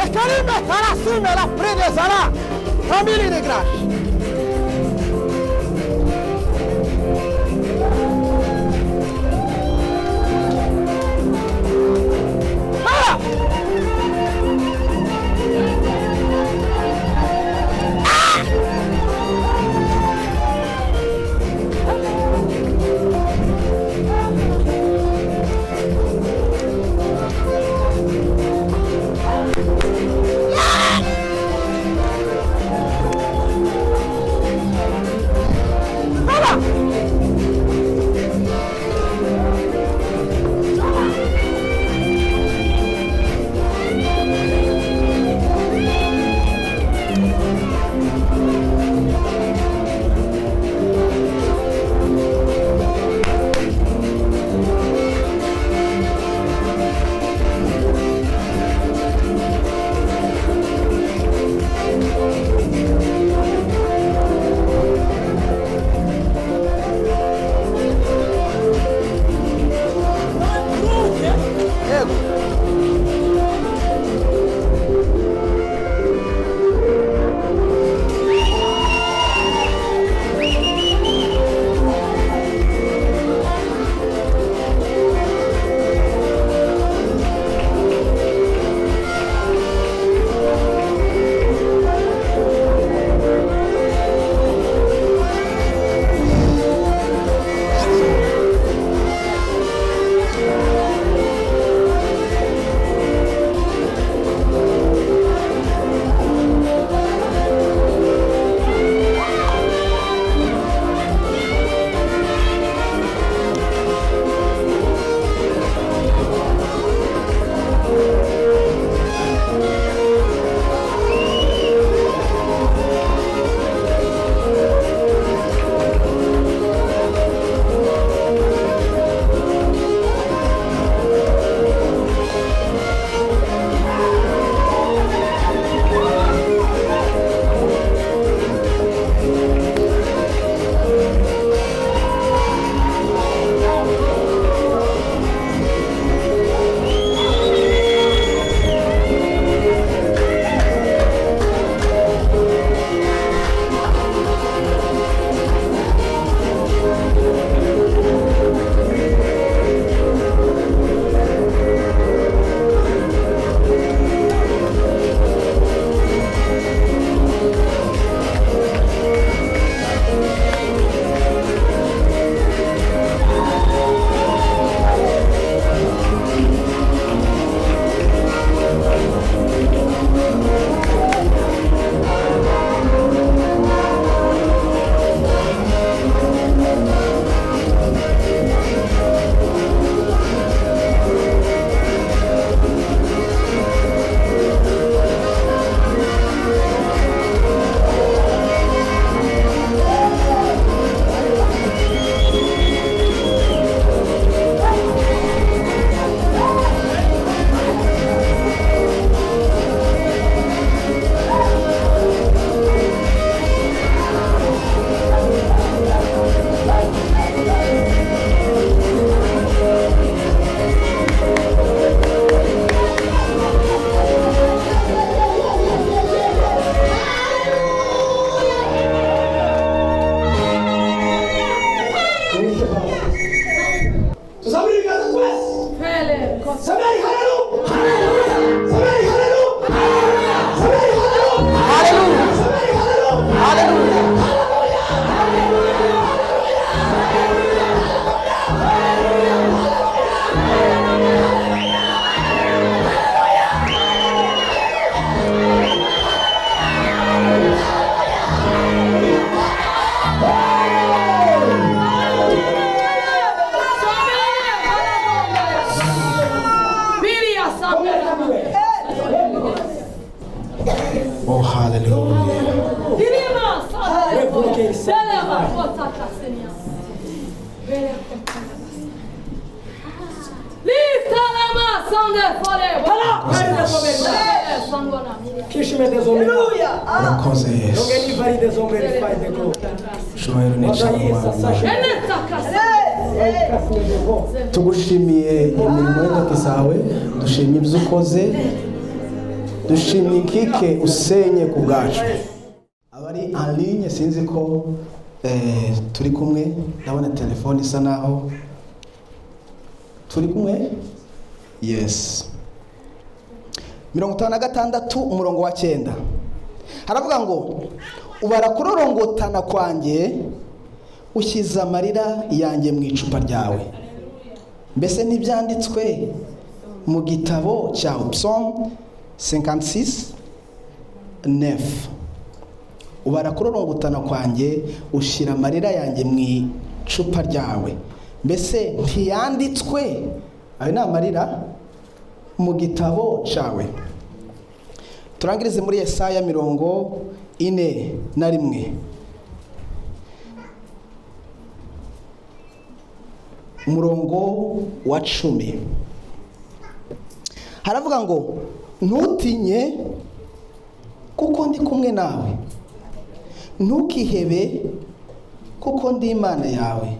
E carime tarasime la prede sarà. Famiglia di gracia. Oh, hallelujah. Urakoze Yesu. Shobora n'icyaha. Tugushimiye imirimo y'intoki zawe, dushimye ibyo ukoze, dushimye inkike usenye ku bwacu. Abari en ligne sinzi ko turi kumwe, ndabona telefone isa naho turi kumwe. Yes. 56 umurongo wa 9 haravuga ngo ubara kurorongotana kwanjye ushyize amarira yanjye mu icupa ryawe. Mbese ntibyanditswe mu gitabo cya Psalm 56:9 ubara kurorongotana kwanjye ushyira amarira yanjye mu icupa ryawe. Mbese ntiyanditswe ayo ni amarira mu gitabo cyawe. Turangirize muri Yesaya 41 umurongo wa 10 haravuga ngo ntutinye kuko ndi kumwe nawe, ntukihebe kuko ndi Imana yawe,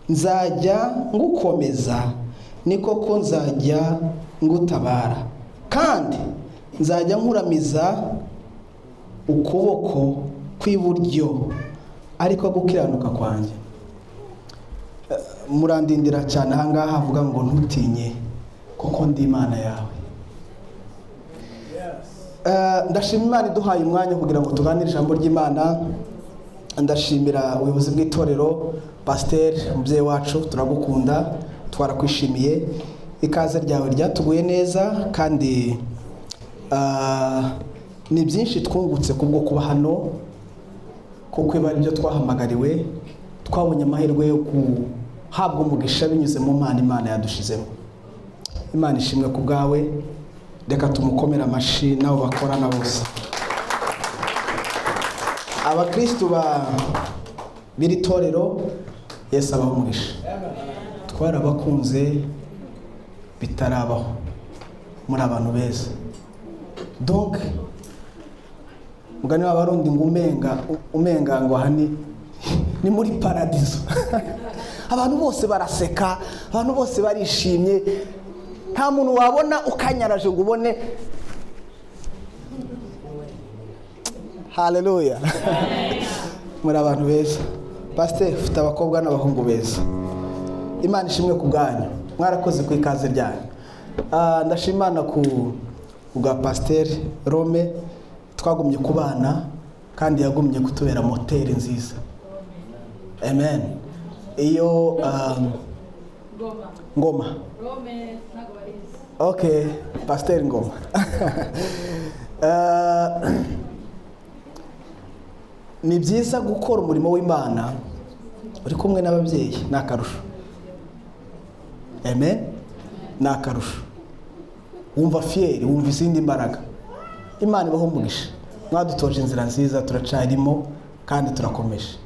nzajya ngukomeza ni koko nzajya ngutabara, kandi nzajya nkuramiza ukuboko kw'iburyo ariko gukiranuka kwanjye. Murandindira cyane ahangaha havuga ngo ntutinye kuko ndi Imana yawe. Ndashima Imana iduhaye umwanya kugira ngo tuganire ijambo ry'Imana. Ndashimira ubuyobozi bw'itorero, pasiteri, umubyeyi wacu, turagukunda, twarakwishimiye. Ikaze ryawe ryatuguye neza, kandi ni byinshi twungutse kubwo kuba hano, kuko iba ibyo twahamagariwe. Twabonye amahirwe yo guhabwa umugisha binyuze mu mpano Imana yadushizemo. Imana ishimwe ku bwawe, reka tumukomere amashyi nabo bakorana bose. Abakristo b'iri torero, Yesu abaha umugisha. Twarabakunze bitarabaho, muri abantu beza. Donc mugani w'abarundi ngo umenga ngo hani ni muri paradizo. Abantu bose baraseka, abantu bose barishimye, nta muntu wabona ukanyaraje ngo ubone. Haleluya. Muri abantu beza. Pastor ufite abakobwa n'abahungu beza. Imana ishimwe ku bwanyu, mwarakoze ku ikaze ryanyu. Ndashimana ku bwa Pastor Rome, twagumye kubana kandi yagumye kutubera moteri nziza. Amen. Iyo Ngoma. Rome nagwariza. Okay, Pastor Ngoma. Ni byiza gukora umurimo w'Imana uri kumwe n'ababyeyi, nakarusho. Amen. Nakarusho. Wumva fieri, wumva izindi mbaraga. Imana ibaho umugisha. Mwadutoje inzira nziza, turacarimo kandi turakomeje.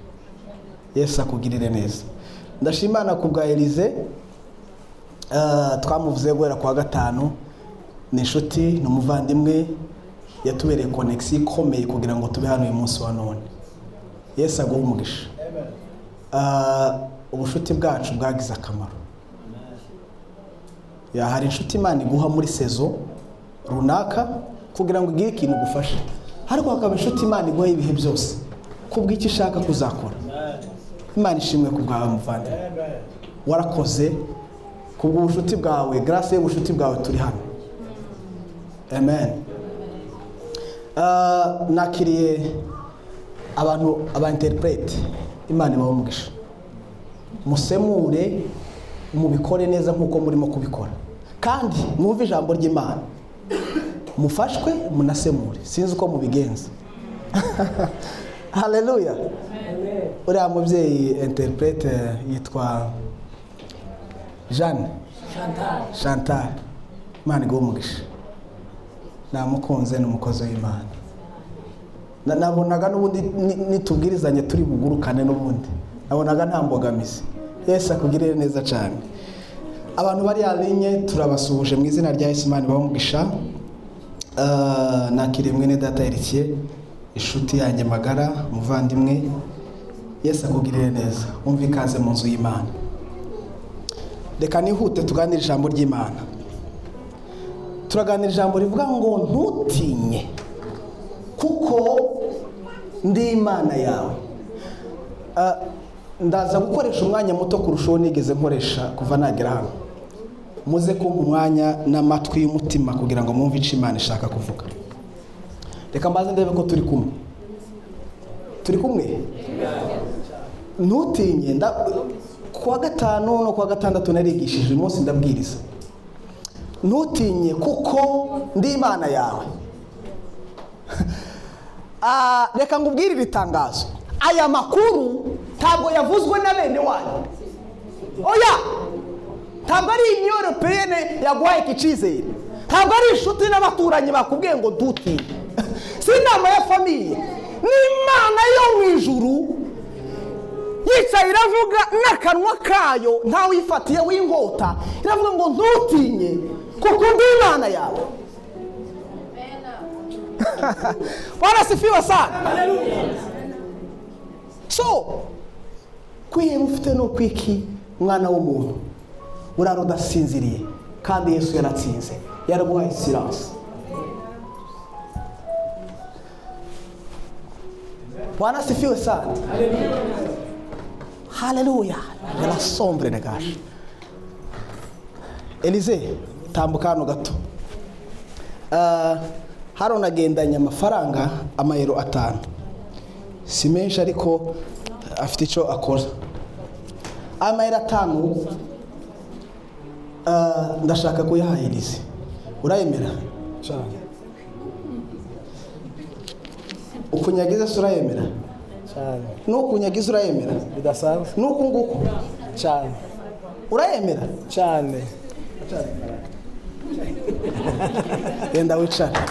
Yesu akugirire neza. Ndashimana ku bwa Elize, twamuvuze guhera kwa gatanu. Ni inshuti, ni umuvandimwe, yatubereye connection ikomeye kugira ngo tube hano uyu munsi wa none. Yesu aguhe umugisha. Ubushuti bwacu bwagize akamaro. Hari inshuti Imana iguha muri sezo runaka kugira ngo igire ikintu gufasha, ariko hakaba inshuti Imana iguha ibihe byose kubw'icyo ishaka kuzakora. Imana ishimwe ku bwawe muvandimwe, warakoze kubw'ubushuti bwawe, grace y'ubushuti bwawe turi hano. Amen. Nakiriye abantu interprete. Imana ibaho umugisha. Musemure, mubikore neza nkuko murimo kubikora, kandi mwumve ijambo ry'Imana, mufashwe munasemure, sinzi uko mubigenza. Haleluya. Uriya mubyeyi interprete yitwa Chantal. Imana iguhe umugisha. Namukunze, n'umukozi w'Imana. Nabonaga n'ubundi nitubwirizanye turi bugurukane n'ubundi, nabonaga nta mbogamizi. Yesu akugirire neza cyane. Abantu bari alinye turabasuhuje mu izina rya Yesu. Imana ibahe umugisha. Nakiriye mwene data Erikiye, inshuti yanjye magara, muvandimwe. Yesu akugirire neza. Umva ikaze mu nzu y'Imana. Reka nihute tuganire ijambo ry'Imana. turaganira ijambo rivuga ngo ntutinye kuko ndi Imana yawe. Ndaza gukoresha umwanya muto kurushaho nigeze nkoresha kuva nagera hano. Muze kumpa umwanya n'amatwi y'umutima kugira ngo mwumve icyo Imana ishaka kuvuga. Reka mbaze ndebe ko turi kumwe. Turi kumwe? Ntutinye. Kuwa gatanu no kuwa gatandatu narigishije, uyu munsi ndabwiriza. Ntutinye kuko ndi Imana yawe. Reka ngubwire iri tangazo. Aya makuru ntabwo yavuzwe na bene wanyu. Oya, ntabwo ari Union Européenne yaguhaye ikicizere. Ntabwo ari inshuti n'abaturanyi bakubwiye ngo ntutinye. Si inama ya famiye. Ni Imana yo mu ijuru yicaye iravuga n'akanwa kayo ntawe yifatiye w'inkota. Iravuga ngo ntutinye kuko ndi Imana yawe. Bwana sifiwe sana. So, kwiheba ufite no kwiki mwana w'umuntu urara udasinziriye kandi Yesu yaratsinze, yaraguhaye silence. Bwana sifiwe sana. Haleluya. La sombre de gage. Elize, tambuka hano gato. Haro nagendanye amafaranga amayero 5. Si menshi ariko afite icyo akora. Amayero 5 ndashaka kuyaha Elize. Urayemera? Cyane. Ukunyagiza surayemera? Cyane. Nukunyagiza urayemera? Bidasanzwe. Nuko nguko? Cyane. Urayemera? Cyane. Yenda wicara.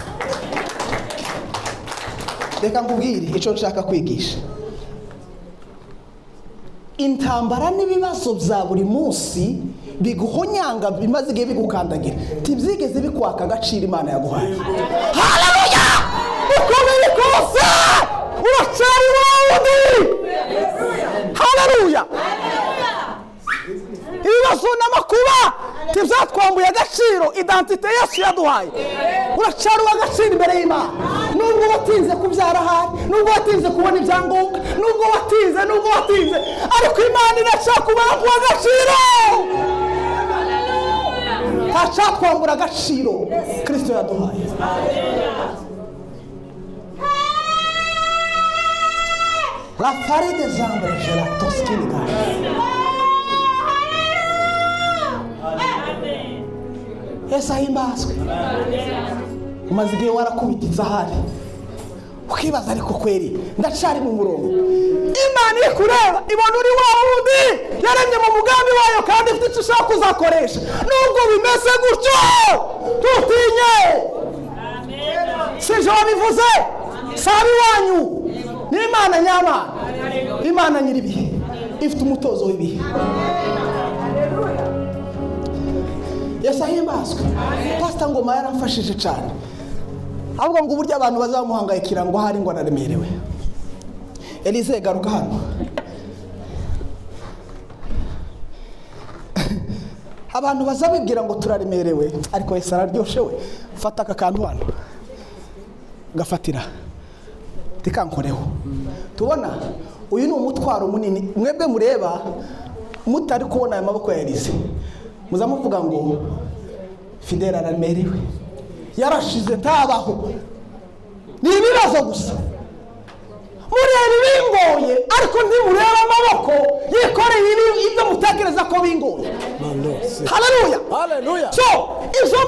Reka nkubwire icyo nshaka kwigisha. Intambara n'ibibazo bya buri munsi biguhonyanga bimaze igihe bigukandagira, tibyigeze bikwaka agaciro Imana yaguhaye. Haleluya! Ukomeye kose uracyari wundi. Haleluya! Ibibazo n'amakuba tibyatwambuye agaciro identite Yesu yaduhaye. Uracyari w'agaciro imbere y'Imana. Nubwo watinze kubyara hari, nubwo watinze kubona ibyangombwa, nubwo watinze, ariko Imana iracyakubara ku agaciro. Tacyatwambura agaciro Kristo yaduhaye. La farine des ambres, je la tosquine gage. Yesu ahimbazwe. Umaze igihe warakubititse ahari ukibaza ariko kweri ndacari mu murongo. Imana iri kureba ibona uri wa wundi yaremye mu mugambi wayo kandi ifite icyo ushaka kuzakoresha. Nubwo bimeze gutyo ntutinye. Sinje wabivuze sabi wanyu ni Imana nyamana. Imana nyiribihe ifite umutozo w'ibihe. Yesu ahimbazwe. Pastor Ngoma yaramfashije cyane. Ahubwo ngo uburyo abantu bazamuhangayikira ngo hari ngo araremerewe. Elize garuka hano. Abantu bazabibwira ngo turaremerewe ariko Yesu araryoshe we. Fata aka kantu hano. Gafatira. Tikankoreho. Tubona uyu ni umutwaro munini. Mwebwe mureba mutari kubona aya maboko ya Elize. Muzamuvuga ngo Fidèle aramerewe. Yarashize tabaho. Ni ibibazo gusa. Mureba ibingoye ariko ntimureba amaboko yikoreye ibyo mutekereza ko bingoye. Haleluya. Haleluya. So, izo